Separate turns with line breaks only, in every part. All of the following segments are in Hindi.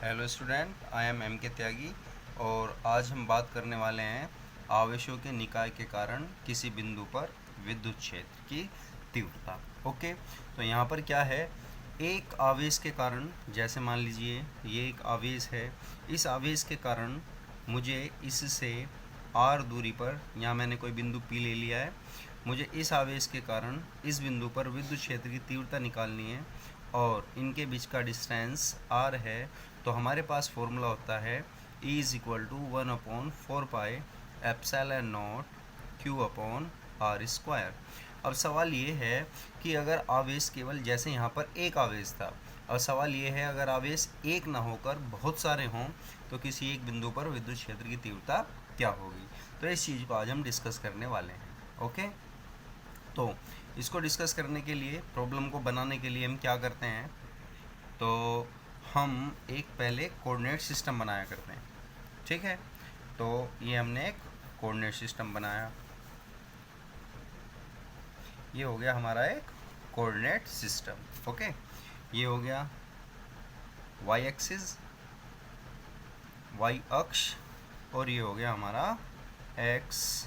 Hello student, I am M K Tyagi और आज हम बात करने वाले हैं आवेशों के निकाय के कारण किसी बिंदु पर विद्युत क्षेत्र की तीव्रता। ओके, तो यहाँ पर क्या है, एक आवेश के कारण, जैसे मान लीजिए ये एक आवेश है, इस आवेश के कारण मुझे इससे r दूरी पर, यहाँ मैंने कोई बिंदु P ले लिया है, मुझे इस आवेश के कारण इस बिंदु पर विद्युत क्षेत्र की तीव्रता निकालनी है और इनके बीच का डिस्टेंस r है। तो हमारे पास फॉर्मूला होता है E = 1/4 एप्सिलॉन नॉट Q/r²। अब सवाल ये है कि अगर आवेश केवल, जैसे यहाँ पर एक आवेश था, अब सवाल ये है अगर आवेश एक ना होकर बहुत सारे हों तो किसी एक बिंदु पर विद्युत क्षेत्र की तीव्रता क्या होगी। तो इस चीज़ को आज हम डिस्कस करने वाले हैं। ओके, तो इसको डिस्कस करने के लिए, प्रॉब्लम को बनाने के लिए हम क्या करते हैं, तो हम एक पहले कोऑर्डिनेट सिस्टम बनाया करते हैं। ठीक है, तो ये हमने एक कोऑर्डिनेट सिस्टम बनाया, ये हो गया हमारा एक कोऑर्डिनेट सिस्टम। ओके, ये हो गया y एक्सिस, y अक्ष, और ये हो गया हमारा x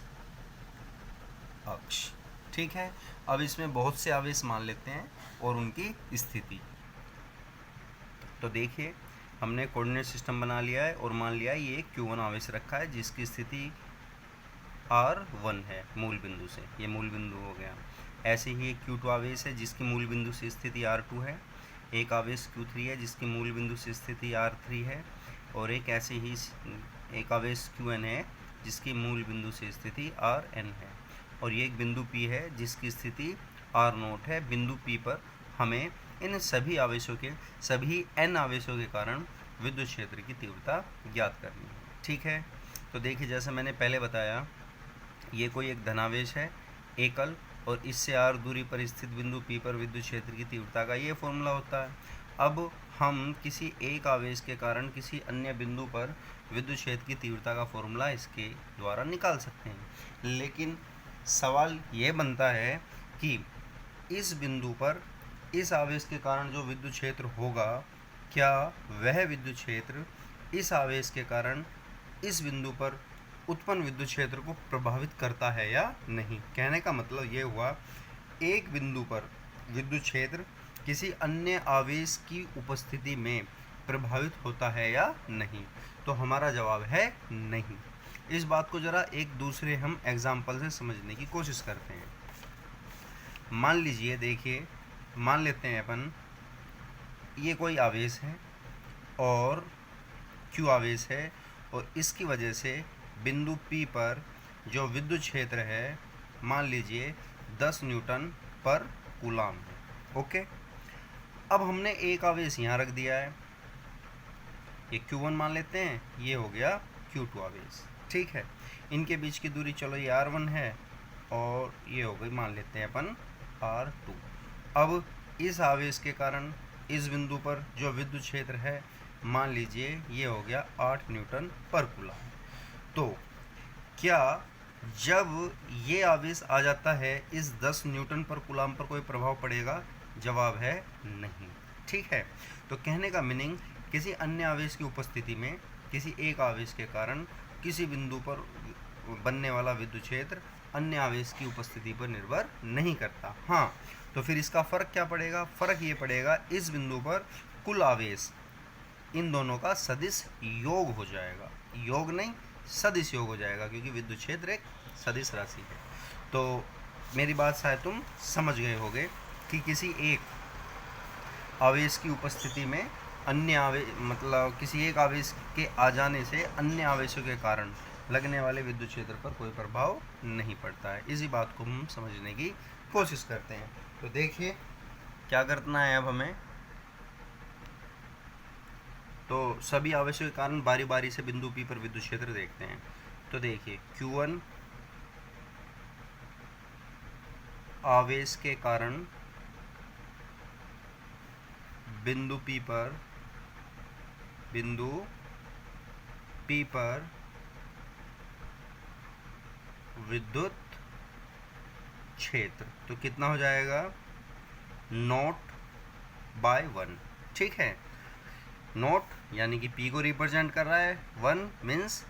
अक्ष। ठीक है, अब इसमें बहुत से आवेश मान लेते हैं और उनकी स्थिति। तो देखिए, हमने कोऑर्डिनेट सिस्टम बना लिया है और मान लिया ये Q1 आवेश रखा है जिसकी स्थिति R1 है मूल बिंदु से, ये मूल बिंदु हो गया। ऐसे ही एक Q2 आवेश है जिसकी मूल बिंदु से स्थिति R2 है, एक आवेश Q3 है जिसकी मूल बिंदु से स्थिति R3 है, और एक ऐसे ही एक आवेश Qn है जिसकी मूल बिंदु से स्थिति Rn है, और ये एक बिंदु P है जिसकी स्थिति R0 है। बिंदु P पर हमें इन सभी आवेशों के, सभी n आवेशों के कारण विद्युत क्षेत्र की तीव्रता ज्ञात करनी है। ठीक है, तो देखिए, जैसे मैंने पहले बताया, ये कोई एक धनावेश है एकल, और इससे r दूरी पर स्थित बिंदु P पर विद्युत क्षेत्र की तीव्रता का ये फॉर्मूला होता है। अब हम किसी एक आवेश के कारण किसी अन्य बिंदु पर विद्युत क्षेत्र की तीव्रता का फॉर्मूला इसके द्वारा निकाल सकते हैं, लेकिन सवाल ये बनता है कि इस बिंदु पर इस आवेश के कारण जो विद्युत क्षेत्र होगा, क्या वह विद्युत क्षेत्र इस आवेश के कारण इस बिंदु पर उत्पन्न विद्युत क्षेत्र को प्रभावित करता है या नहीं। कहने का मतलब ये हुआ, एक बिंदु पर विद्युत क्षेत्र किसी अन्य आवेश की उपस्थिति में प्रभावित होता है या नहीं। तो हमारा जवाब है नहीं। इस बात को ज़रा एक दूसरे हम एग्जाम्पल से समझने की कोशिश करते हैं। मान लीजिए, देखिए, मान लेते हैं अपन, ये कोई आवेश है और Q आवेश है, और इसकी वजह से बिंदु P पर जो विद्युत क्षेत्र है, मान लीजिए 10 न्यूटन पर कूलाम है। ओके, अब हमने एक आवेश यहाँ रख दिया है, ये Q1 मान लेते हैं, ये हो गया Q2 आवेश। ठीक है, इनके बीच की दूरी, चलो ये R1 है, और ये हो गई, मान लेते हैं अपन R2। अब इस आवेश के कारण इस बिंदु पर जो विद्युत क्षेत्र है, मान लीजिए ये हो गया 8 न्यूटन पर कूलाम। तो क्या जब ये आवेश आ जाता है इस 10 न्यूटन पर कूलाम पर कोई प्रभाव पड़ेगा? जवाब है नहीं। ठीक है, तो कहने का मीनिंग, किसी अन्य आवेश की उपस्थिति में किसी एक आवेश के कारण किसी बिंदु पर बनने वाला विद्युत क्षेत्र अन्य आवेश की उपस्थिति पर निर्भर नहीं करता। हाँ, तो फिर इसका फ़र्क क्या पड़ेगा? फ़र्क ये पड़ेगा, इस बिंदु पर कुल आवेश इन दोनों का सदिश योग हो जाएगा, योग नहीं सदिश योग हो जाएगा, क्योंकि विद्युत क्षेत्र एक सदिश राशि है। तो मेरी बात शायद तुम समझ गए होगे कि किसी एक आवेश की उपस्थिति में अन्य आवेश, मतलब किसी एक आवेश के आ जाने से अन्य आवेशों के कारण लगने वाले विद्युत क्षेत्र पर कोई प्रभाव नहीं पड़ता है। इसी बात को हम समझने की कोशिश करते हैं। तो देखिए, क्या करना है अब हमें, तो सभी आवेशों के कारण बारी बारी से बिंदु P पर विद्युत क्षेत्र देखते हैं। तो देखिए, Q1 आवेश के कारण बिंदु P पर विद्युत क्षेत्र, तो कितना हो जाएगा? 0/1। ठीक है, नोट यानी कि P को रिप्रेजेंट कर रहा है, 1 मीन्स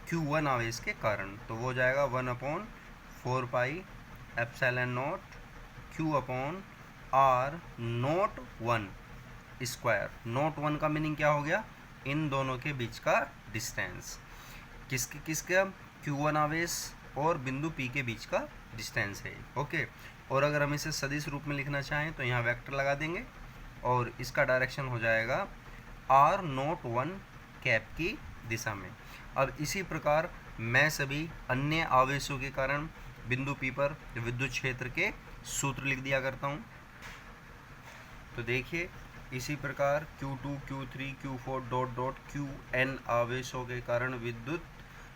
Q1 आवेश के कारण, तो वो हो जाएगा 1/4 pi epsilon not Q upon R note 1 square. Note 1 का मीनिंग क्या हो गया, इन दोनों के बीच का डिस्टेंस, किसका Q1 आवेश और बिंदु P के बीच का डिस्टेंस है। ओके, और अगर हम इसे सदिश रूप में लिखना चाहें तो यहाँ वेक्टर लगा देंगे और इसका डायरेक्शन हो जाएगा R नोट 1 कैप की दिशा में। अब इसी प्रकार मैं सभी अन्य आवेशों के कारण बिंदु P पर विद्युत क्षेत्र के सूत्र लिख दिया करता हूँ। तो देखिए इसी प्रकार Q2, Q3, Q4 dot dot Qn आवेशों के कारण विद्युत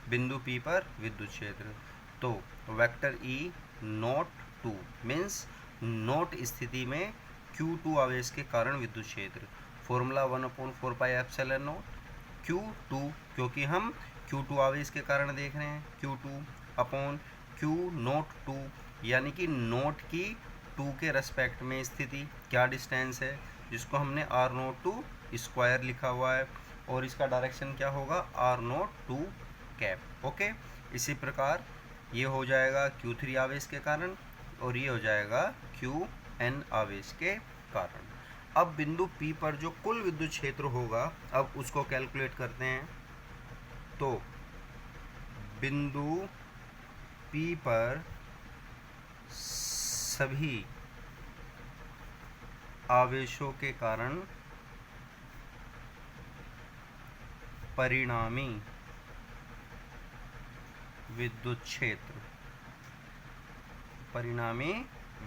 बिंदु P पर विद्युत क्षेत्र, तो vector E note 2 means note स्थिति में Q2 आवेश के कारण विद्युत क्षेत्र, formula 1/4 pi epsilon not Q2, क्योंकि हम Q2 आवेश के कारण देख रहे हैं, Q2 अपॉन Q नोट 2 यानी कि नोट की 2 के रेस्पेक्ट में स्थिति, क्या डिस्टेंस है, जिसको हमने R नोट 2 स्क्वायर लिखा हुआ है, और इसका डायरेक्शन क्या होगा R नोट 2 कैप। ओके, इसी प्रकार ये हो जाएगा Q3 आवेश के कारण और ये हो जाएगा Qn आवेश के कारण। अब बिंदु P पर जो कुल विद्युत क्षेत्र होगा, अब उसको कैलकुलेट करते हैं। तो बिंदु P पर सभी आवेशों के कारण परिणामी विद्युत क्षेत्र, परिणामी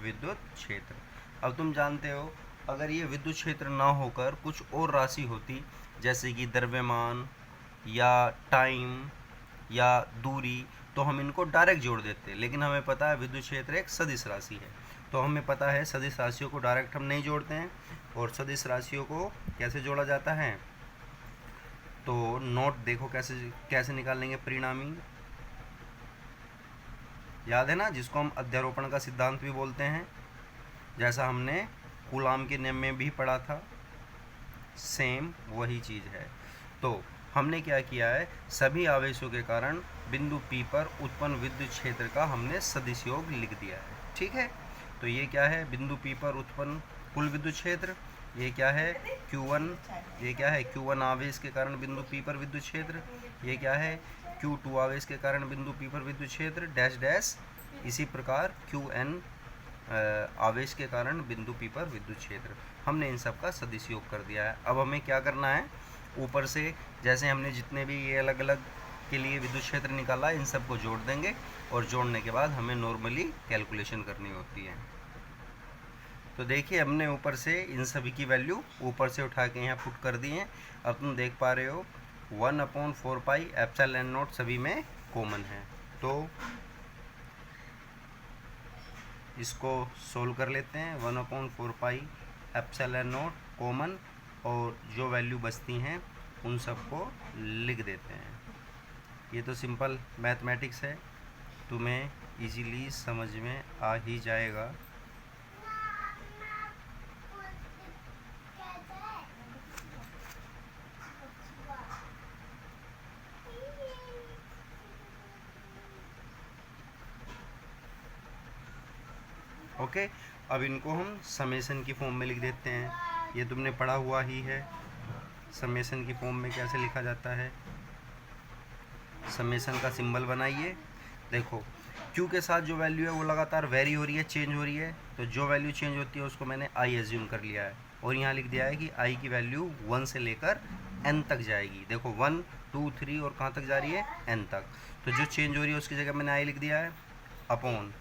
विद्युत क्षेत्र। अब तुम जानते हो अगर ये विद्युत क्षेत्र ना होकर कुछ और राशि होती, जैसे कि द्रव्यमान या टाइम या दूरी, तो हम इनको डायरेक्ट जोड़ देते, लेकिन हमें पता है विद्युत क्षेत्र एक सदिश राशि है, तो हमें पता है सदिश राशियों को डायरेक्ट हम नहीं जोड़ते हैं। और सदिश राशियों को कैसे जोड़ा जाता है, तो नोट देखो कैसे निकालेंगे परिणामी, याद है ना, जिसको हम अध्यारोपण का सिद्धांत भी बोलते हैं, जैसा हमने कूलाम के नियम में भी पढ़ा था, सेम वही चीज़ है। तो हमने क्या किया है, सभी आवेशों के कारण बिंदु P पर उत्पन्न विद्युत क्षेत्र का हमने सदिश योग लिख दिया है। ठीक है, तो ये क्या है, बिंदु P पर उत्पन्न कुल विद्युत क्षेत्र, ये क्या है Q1, ये क्या है Q1 आवेश के कारण बिंदु P पर विद्युत क्षेत्र, ये क्या है Q2 आवेश के कारण बिंदु P पर विद्युत क्षेत्र डैश डैश, इसी प्रकार Qn आवेश के कारण बिंदु P पर विद्युत क्षेत्र। हमने इन सब का सदिश योग कर दिया है। अब हमें क्या करना है, ऊपर से जैसे हमने जितने भी ये अलग अलग के लिए विद्युत क्षेत्र निकाला, इन सब को जोड़ देंगे और जोड़ने के बाद हमें नॉर्मली कैलकुलेशन करनी होती है। तो देखिए हमने ऊपर से इन सभी की वैल्यू ऊपर से उठा के यहाँ पुट कर दी है। अब तुम देख पा रहे हो 1/4 पाई एप्सिलॉन नॉट सभी में कॉमन है, तो इसको सोल्व कर लेते हैं। 1/4 पाई एप्सिलॉन नॉट कॉमन, और जो वैल्यू बचती हैं उन सबको लिख देते हैं। ये तो सिंपल मैथमेटिक्स है, तुम्हें इजीली समझ में आ ही जाएगा। ओके, अब इनको हम समेशन की फॉर्म में लिख देते हैं। ये तुमने पढ़ा हुआ ही है, समेशन की फॉर्म में कैसे लिखा जाता है। समेशन का सिंबल बनाइए। देखो Q के साथ जो वैल्यू है वो लगातार वेरी हो रही है, चेंज हो रही है, तो जो वैल्यू चेंज होती है उसको मैंने I एज्यूम कर लिया है, और यहाँ लिख दिया है कि I की वैल्यू 1 से लेकर n तक जाएगी। देखो 1 2 3 और कहाँ तक जा रही है, n तक, तो जो चेंज हो रही है उसकी जगह मैंने I लिख दिया है upon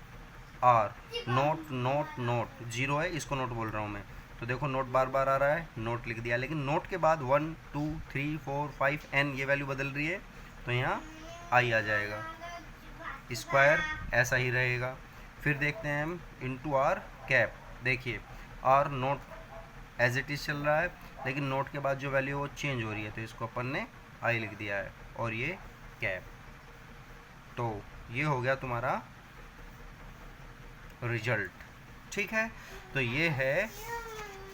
R note note note, zero है इसको नोट बोल रहा हूँ मैं, तो देखो नोट बार बार आ रहा है, नोट लिख दिया, लेकिन नोट के बाद 1 2 3 4 5 n ये वैल्यू बदल रही है, तो यहाँ I आ जाएगा, स्क्वायर ऐसा ही रहेगा। फिर देखते हैं हम इंटू R कैप। देखिए R note as it is चल रहा है, लेकिन नोट के बाद जो वैल्यू वो चेंज हो रही है, तो इसको अपन ने I लिख दिया है, और ये कैप। तो ये हो गया तुम्हारा रिजल्ट। ठीक है, तो ये है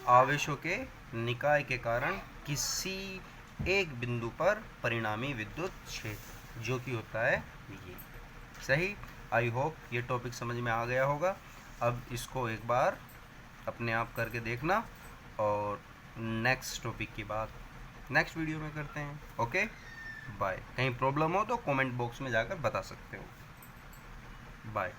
आवेशों के निकाय के कारण किसी एक बिंदु पर परिणामी विद्युत क्षेत्र, जो कि होता है ये। सही। आई होप ये टॉपिक समझ में आ गया होगा। अब इसको एक बार अपने आप करके देखना और नेक्स्ट टॉपिक की बात नेक्स्ट वीडियो में करते हैं। Okay bye. कहीं प्रॉब्लम हो तो कमेंट बॉक्स में जाकर बता सकते हो। बाय।